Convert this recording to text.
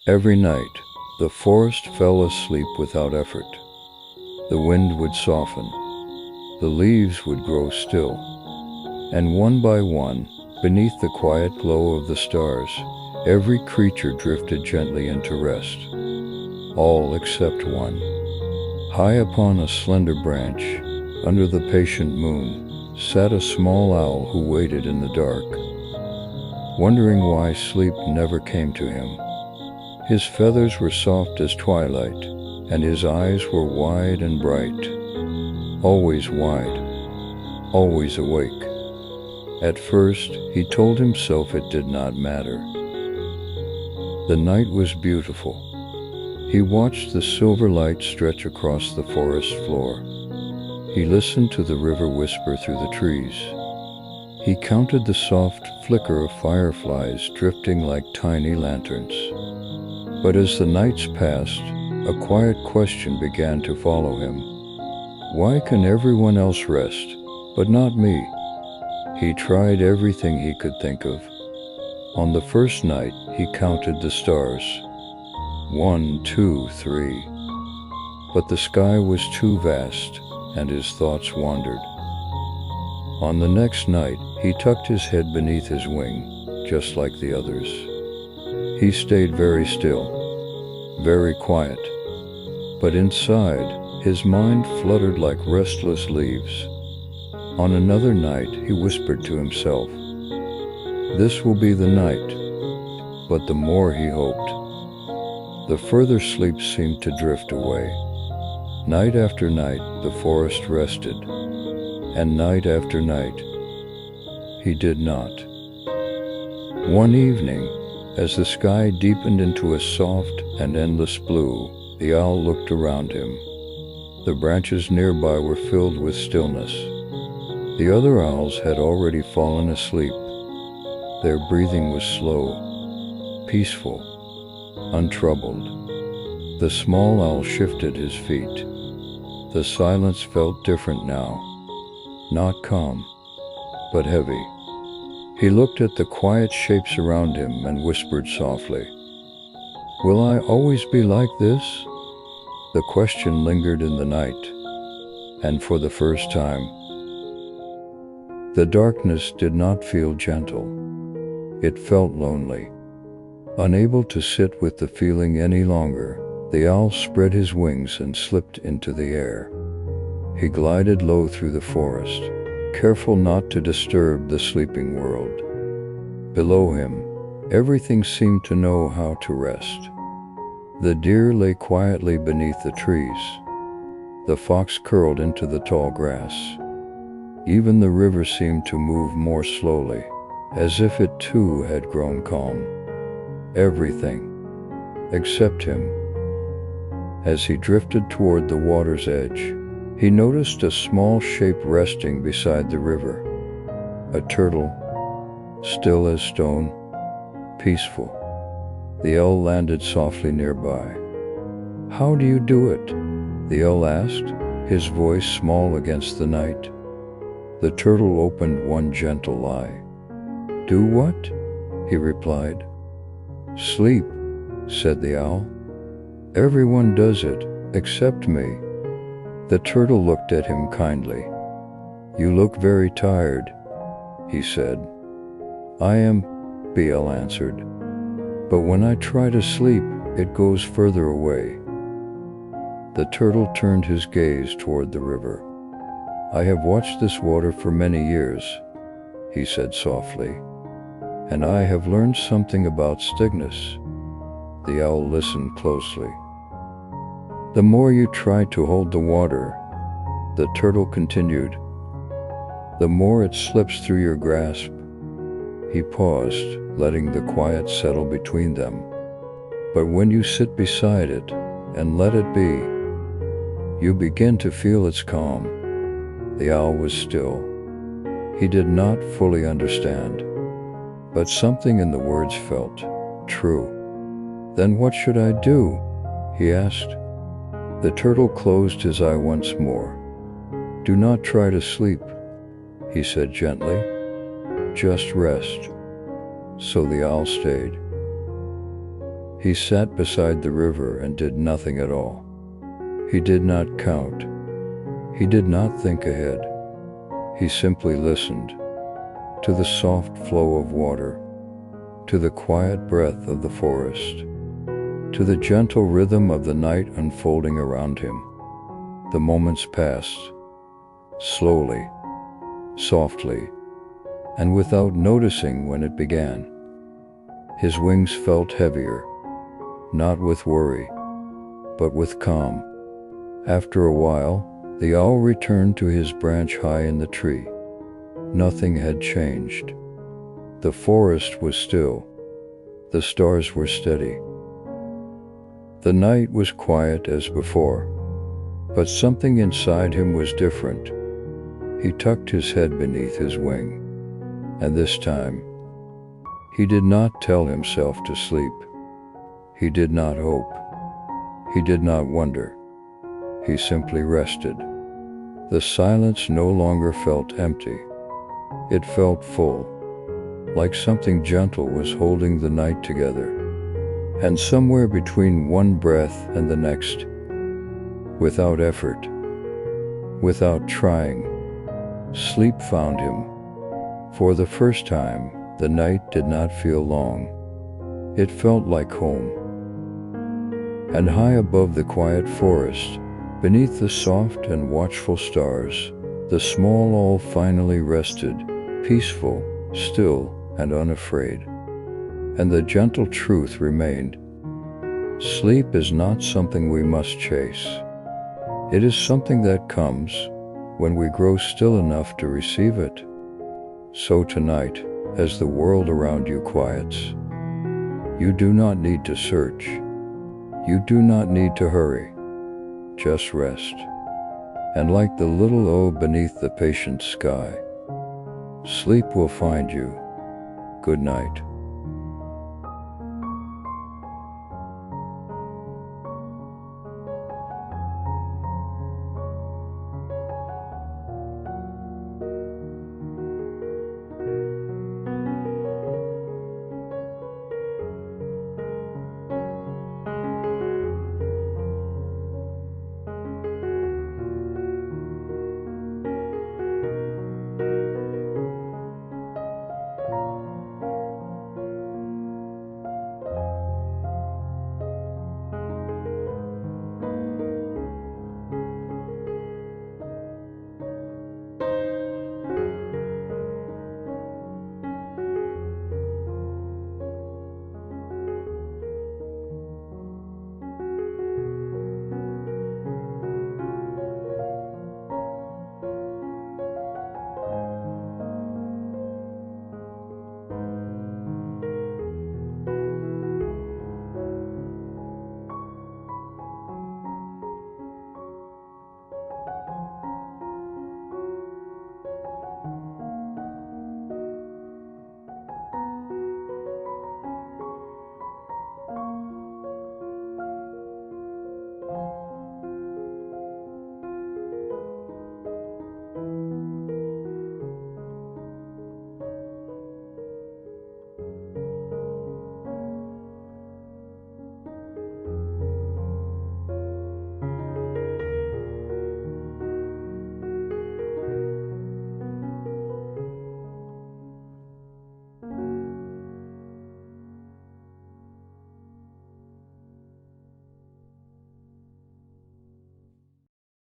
Every night, the forest fell asleep without effort. The wind would soften, the leaves would grow still, and one by one, beneath the quiet glow of the stars, every creature drifted gently into rest. All except one. High upon a slender branch, under the patient moon, sat a small owl who waited in the dark, wondering why sleep never came to him. His feathers were soft as twilight, and his eyes were wide and bright. Always wide, always awake. At first, he told himself it did not matter. The night was beautiful. He watched the silver light stretch across the forest floor. He listened to the river whisper through the trees. He counted the soft flicker of fireflies drifting like tiny lanterns. But as the nights passed, a quiet question began to follow him. Why can everyone else rest, but not me? He tried everything he could think of. On the first night, he counted the stars. 1, 2, 3. But the sky was too vast, and his thoughts wandered. On the next night, he tucked his head beneath his wing, just like the others. He stayed very still, very quiet, but inside, his mind fluttered like restless leaves. On another night, he whispered to himself, "This will be the night." But the more he hoped, the further sleep seemed to drift away. Night after night, the forest rested, and night after night, he did not. One evening, as the sky deepened into a soft and endless blue, the owl looked around him. The branches nearby were filled with stillness. The other owls had already fallen asleep. Their breathing was slow, peaceful, untroubled. The small owl shifted his feet. The silence felt different now, not calm, but heavy. He looked at the quiet shapes around him and whispered softly, "Will I always be like this?" The question lingered in the night, and for the first time, the darkness did not feel gentle. It felt lonely. Unable to sit with the feeling any longer, the owl spread his wings and slipped into the air. He glided low through the forest, careful not to disturb the sleeping world. Below him, everything seemed to know how to rest. The deer lay quietly beneath the trees. The fox curled into the tall grass. Even the river seemed to move more slowly, as if it too had grown calm. Everything, except him. As he drifted toward the water's edge, he noticed a small shape resting beside the river. A turtle, still as stone, peaceful. The owl landed softly nearby. "How do you do it?" the owl asked, his voice small against the night. The turtle opened one gentle eye. "Do what?" he replied. "Sleep," said the owl. "Everyone does it, except me." The turtle looked at him kindly. "You look very tired," he said. "I am," the owl answered. "But when I try to sleep, it goes further away." The turtle turned his gaze toward the river. "I have watched this water for many years," he said softly, "and I have learned something about stillness." The owl listened closely. "The more you try to hold the water," the turtle continued, "the more it slips through your grasp." He paused, letting the quiet settle between them. "But when you sit beside it and let it be, you begin to feel its calm." The owl was still. He did not fully understand, but something in the words felt true. "Then what should I do?" he asked. The turtle closed his eye once more. "Do not try to sleep," he said gently. "Just rest." So the owl stayed. He sat beside the river and did nothing at all. He did not count. He did not think ahead. He simply listened to the soft flow of water, to the quiet breath of the forest, to the gentle rhythm of the night unfolding around him. The moments passed, slowly, softly, and without noticing when it began. His wings felt heavier, not with worry, but with calm. After a while, the owl returned to his branch high in the tree. Nothing had changed. The forest was still. The stars were steady. The night was quiet as before, but something inside him was different. He tucked his head beneath his wing, and this time, he did not tell himself to sleep. He did not hope. He did not wonder. He simply rested. The silence no longer felt empty. It felt full, like something gentle was holding the night together. And somewhere between one breath and the next, without effort, without trying, sleep found him. For the first time, the night did not feel long. It felt like home. And high above the quiet forest, beneath the soft and watchful stars, the small owl finally rested, peaceful, still, and unafraid. And the gentle truth remained. Sleep is not something we must chase. It is something that comes when we grow still enough to receive it. So tonight, as the world around you quiets, you do not need to search. You do not need to hurry. Just rest. And like the little owl beneath the patient sky, sleep will find you. Good night.